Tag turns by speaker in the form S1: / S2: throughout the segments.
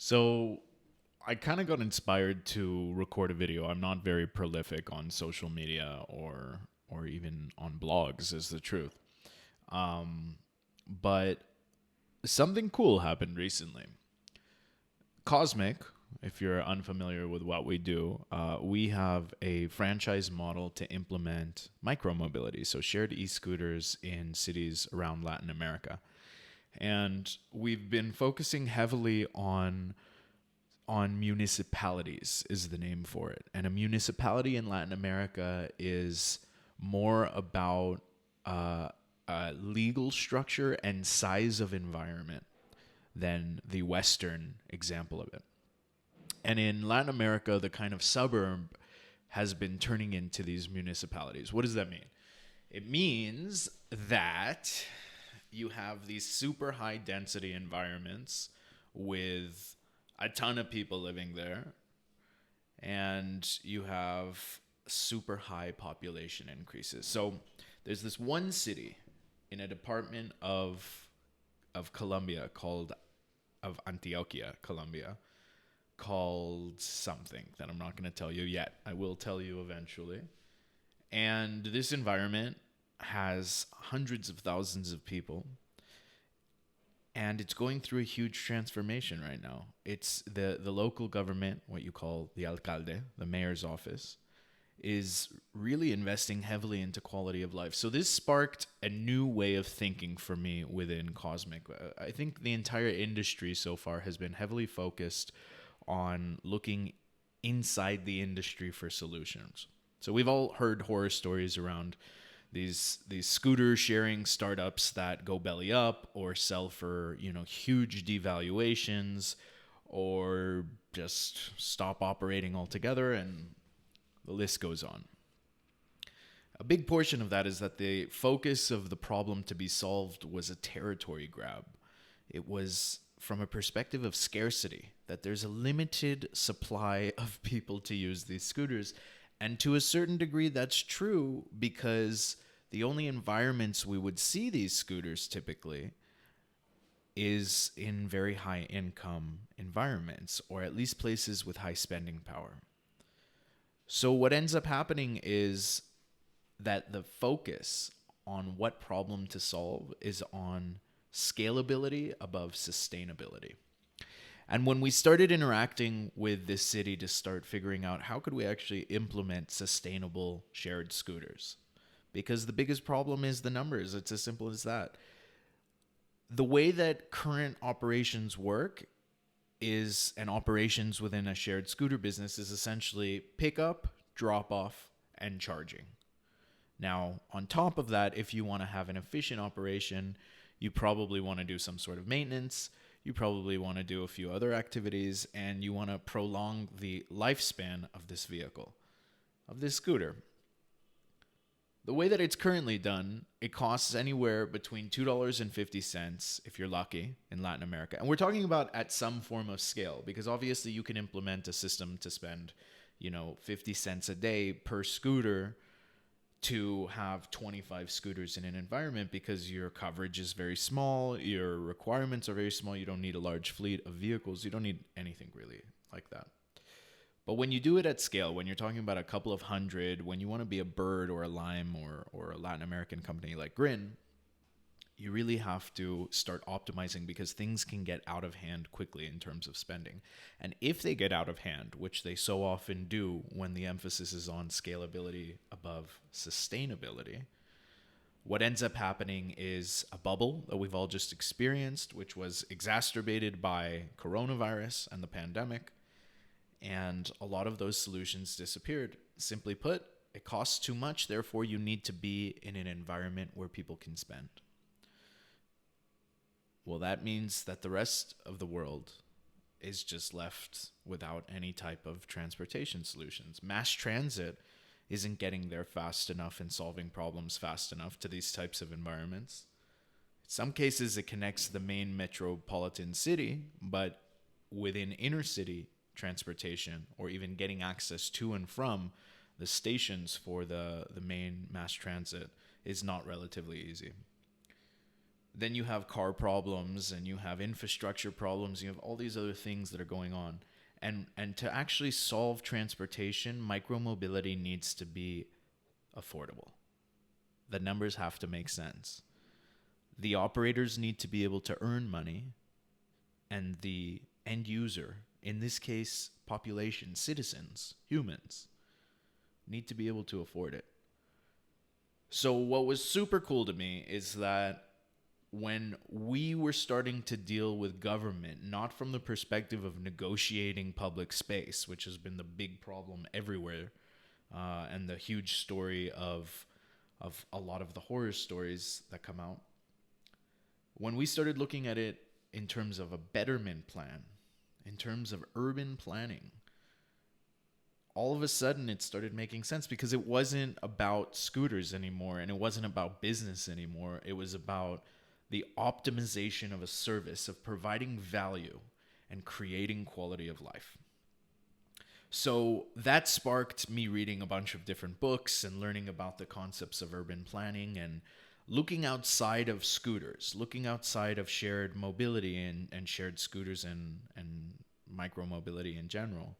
S1: So I kind of got inspired to record a video. I'm not very prolific on social media or even on blogs, is the truth. But something cool happened recently. Cosmic, if you're unfamiliar with what we do, we have a franchise model to implement micromobility, so shared e-scooters in cities around Latin America. And we've been focusing heavily on municipalities is the name for it. And a municipality in Latin America is more about legal structure and size of environment than the Western example of it. And in Latin America, the kind of suburb has been turning into these municipalities. What does that mean? It means that you have these super high density environments with a ton of people living there, and you have super high population increases. So there's this one city in a department of Colombia called of Antioquia, Colombia, called something that I'm not going to tell you yet. I will tell you eventually. And this environment has hundreds of thousands of people, and it's going through a huge transformation right now. It's the local government, what you call the alcalde, the mayor's office, is really investing heavily into quality of life. So this sparked a new way of thinking for me within Cosmic. I think the entire industry so far has been heavily focused on looking inside the industry for solutions. So we've all heard horror stories around these scooter sharing startups that go belly up or sell for, huge devaluations or just stop operating altogether, and the list goes on. A big portion of that is that the focus of the problem to be solved was a territory grab. It was from a perspective of scarcity, that there's a limited supply of people to use these scooters. And to a certain degree, that's true, because the only environments we would see these scooters typically is in very high income environments, or at least places with high spending power. So what ends up happening is that the focus on what problem to solve is on scalability above sustainability. And when we started interacting with this city to start figuring out how could we actually implement sustainable shared scooters, because the biggest problem is the numbers. It's as simple as that. The way that current operations work is, and operations within a shared scooter business is essentially pickup, drop off, and charging. Now, on top of that, if you want to have an efficient operation, you probably want to do some sort of maintenance. You probably want to do a few other activities, and you want to prolong the lifespan of this vehicle, of this scooter. The way that it's currently done, it costs anywhere between $2.50 if you're lucky in Latin America. And we're talking about at some form of scale, because obviously you can implement a system to spend, 50 cents a day per scooter to have 25 scooters in an environment, because your coverage is very small, your requirements are very small, you don't need a large fleet of vehicles, you don't need anything really like that. But when you do it at scale, when you're talking about a couple of hundred, when you want to be a Bird or a Lime or a Latin American company like Grin, you really have to start optimizing, because things can get out of hand quickly in terms of spending. And if they get out of hand, which they so often do when the emphasis is on scalability above sustainability, what ends up happening is a bubble that we've all just experienced, which was exacerbated by coronavirus and the pandemic. And a lot of those solutions disappeared. Simply put, it costs too much, therefore you need to be in an environment where people can spend. Well, that means that the rest of the world is just left without any type of transportation solutions. Mass transit isn't getting there fast enough and solving problems fast enough to these types of environments. In some cases, it connects the main metropolitan city, but within inner city transportation, or even getting access to and from the stations for the main mass transit, is not relatively easy. then you have car problems and you have infrastructure problems. You have all these other things that are going on. And to actually solve transportation, micromobility needs to be affordable. The numbers have to make sense. The operators need to be able to earn money, and the end user, in this case, population, citizens, humans, need to be able to afford it. So what was super cool to me is that when we were starting to deal with government, not from the perspective of negotiating public space, which has been the big problem everywhere, and the huge story of a lot of the horror stories that come out, when we started looking at it in terms of a betterment plan, in terms of urban planning, all of a sudden it started making sense, because it wasn't about scooters anymore, and it wasn't about business anymore. It was about the optimization of a service, of providing value and creating quality of life. So that sparked me reading a bunch of different books and learning about the concepts of urban planning and looking outside of scooters, looking outside of shared mobility and shared scooters and micromobility in general,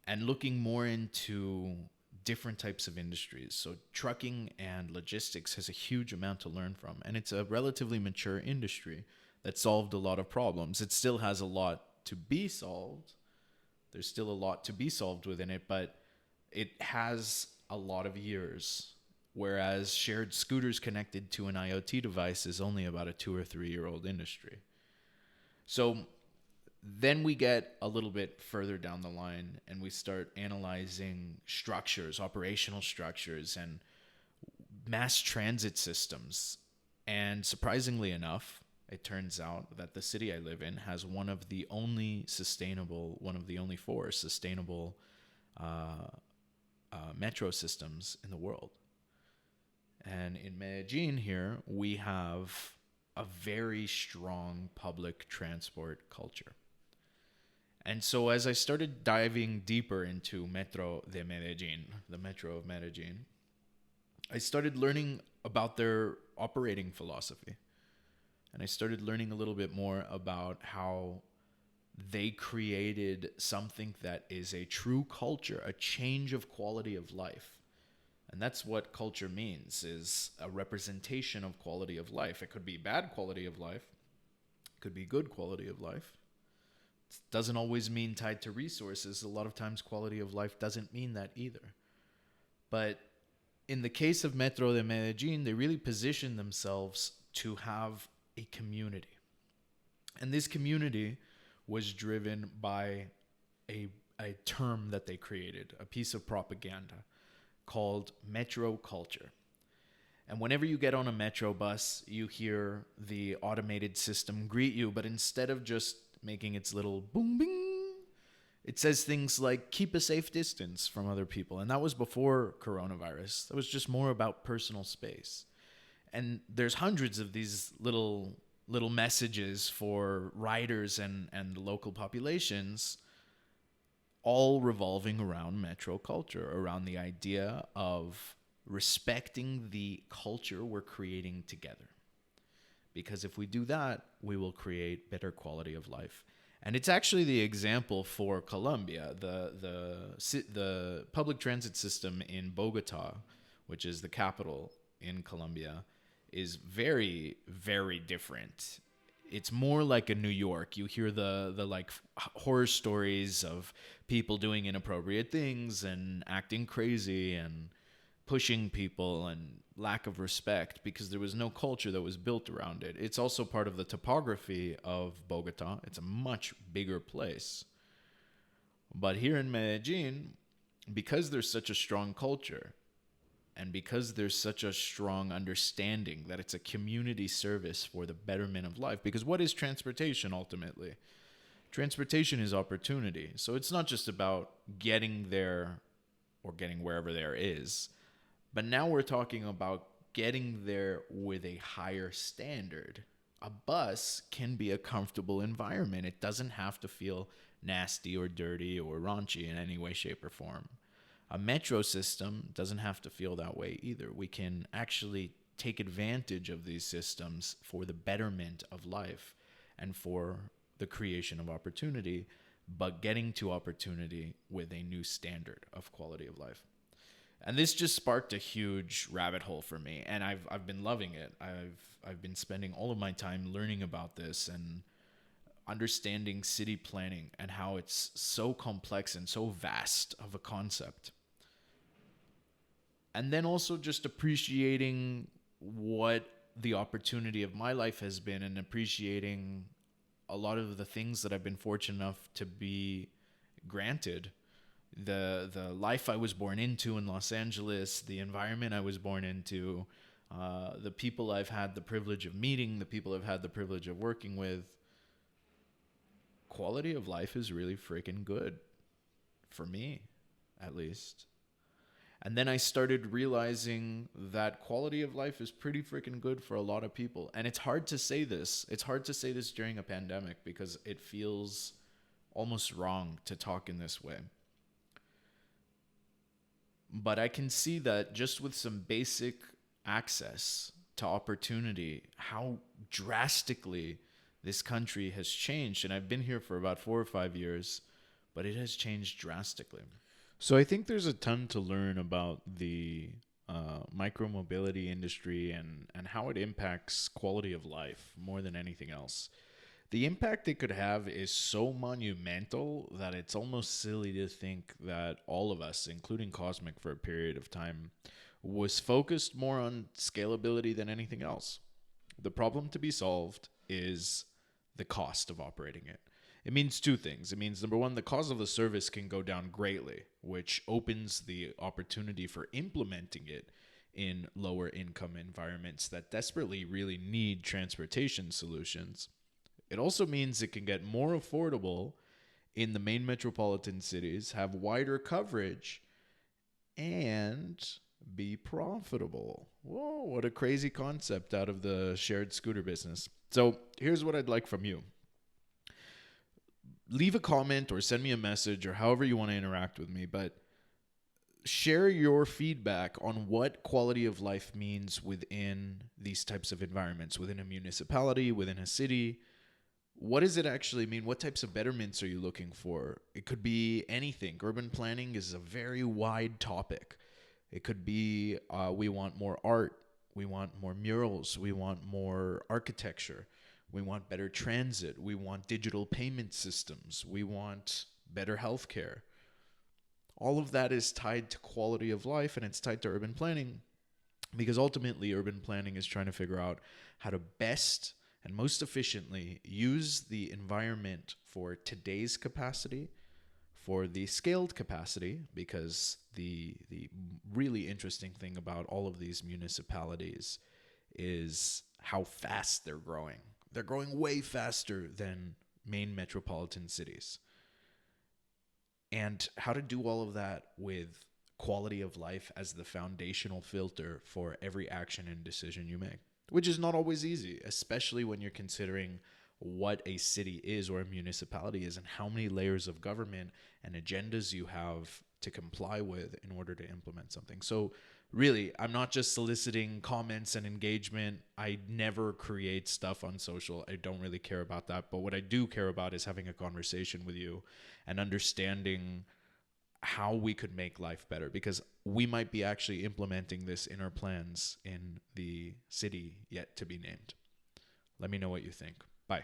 S1: and looking more into different types of industries. So trucking and logistics has a huge amount to learn from, and it's a relatively mature industry that solved a lot of problems. It still has a lot to be solved. There's still a lot to be solved within it, but it has a lot of years, whereas shared scooters connected to an IoT device is only about a 2 or 3 year old industry. So then we get a little bit further down the line and we start analyzing structures, operational structures, and mass transit systems. And surprisingly enough, it turns out that the city I live in has one of the only 4 sustainable metro systems in the world. And in Medellin here, we have a very strong public transport culture. And so as I started diving deeper into Metro de Medellin, the Metro of Medellin, I started learning about their operating philosophy. And I started learning a little bit more about how they created something that is a true culture, a change of quality of life. And that's what culture means, is a representation of quality of life. It could be bad quality of life. It could be good quality of life. It doesn't always mean tied to resources. A lot of times quality of life doesn't mean that either. But in the case of Metro de Medellin, they really position themselves to have a community. And this community was driven by a term that they created, a piece of propaganda called metro culture. And whenever you get on a metro bus, you hear the automated system greet you, but instead of just making its little boom bing, it says things like keep a safe distance from other people. And that was before coronavirus. That was just more about personal space. And there's hundreds of these little messages for riders and the local populations, all revolving around metro culture, around the idea of respecting the culture we're creating together. Because if we do that, we will create better quality of life. And it's actually the example for Colombia. The public transit system in Bogota, which is the capital in Colombia, is very, very different. It's more like a New York. You hear the like horror stories of people doing inappropriate things and acting crazy and pushing people and lack of respect because there was no culture that was built around it. It's also part of the topography of Bogota. It's a much bigger place. But here in Medellin, because there's such a strong culture, and because there's such a strong understanding that it's a community service for the betterment of life, because what is transportation ultimately? Transportation is opportunity. So it's not just about getting there or getting wherever there is, but now we're talking about getting there with a higher standard. A bus can be a comfortable environment. It doesn't have to feel nasty or dirty or raunchy in any way, shape, or form. A metro system doesn't have to feel that way either. We can actually take advantage of these systems for the betterment of life and for the creation of opportunity, but getting to opportunity with a new standard of quality of life. And this just sparked a huge rabbit hole for me, and I've been loving it. I've been spending all of my time learning about this and understanding city planning and how it's so complex and so vast of a concept. And then also just appreciating what the opportunity of my life has been, and appreciating a lot of the things that I've been fortunate enough to be granted. The life I was born into in Los Angeles, the environment I was born into, the people I've had the privilege of meeting, the people I've had the privilege of working with. Quality of life is really freaking good. For me, at least. And then I started realizing that quality of life is pretty freaking good for a lot of people. And it's hard to say this. It's hard to say this during a pandemic because it feels almost wrong to talk in this way. But I can see that just with some basic access to opportunity, how drastically this country has changed. And I've been here for about 4 or 5 years, but it has changed drastically. So I think there's a ton to learn about the micromobility industry and how it impacts quality of life more than anything else. The impact it could have is so monumental that it's almost silly to think that all of us, including Cosmic for a period of time, was focused more on scalability than anything else. The problem to be solved is the cost of operating it. It means two things. It means, number one, the cost of the service can go down greatly, which opens the opportunity for implementing it in lower income environments that desperately really need transportation solutions. It also means it can get more affordable in the main metropolitan cities, have wider coverage, and be profitable. Whoa, what a crazy concept out of the shared scooter business. So here's what I'd like from you. Leave a comment or send me a message or however you want to interact with me, but share your feedback on what quality of life means within these types of environments, within a municipality, within a city. What does it actually mean? What types of betterments are you looking for? It could be anything. Urban planning is a very wide topic. It could be we want more art. We want more murals. We want more architecture. We want better transit. We want digital payment systems. We want better healthcare. All of that is tied to quality of life, and it's tied to urban planning, because ultimately urban planning is trying to figure out how to best and most efficiently use the environment for today's capacity, for the scaled capacity, because the really interesting thing about all of these municipalities is how fast they're growing. They're growing way faster than main metropolitan cities. And how to do all of that with quality of life as the foundational filter for every action and decision you make, which is not always easy, especially when you're considering what a city is or a municipality is and how many layers of government and agendas you have to comply with in order to implement something. So really, I'm not just soliciting comments and engagement. I never create stuff on social. I don't really care about that. But what I do care about is having a conversation with you and understanding how we could make life better, because we might be actually implementing this in our plans in the city yet to be named. Let me know what you think. Bye.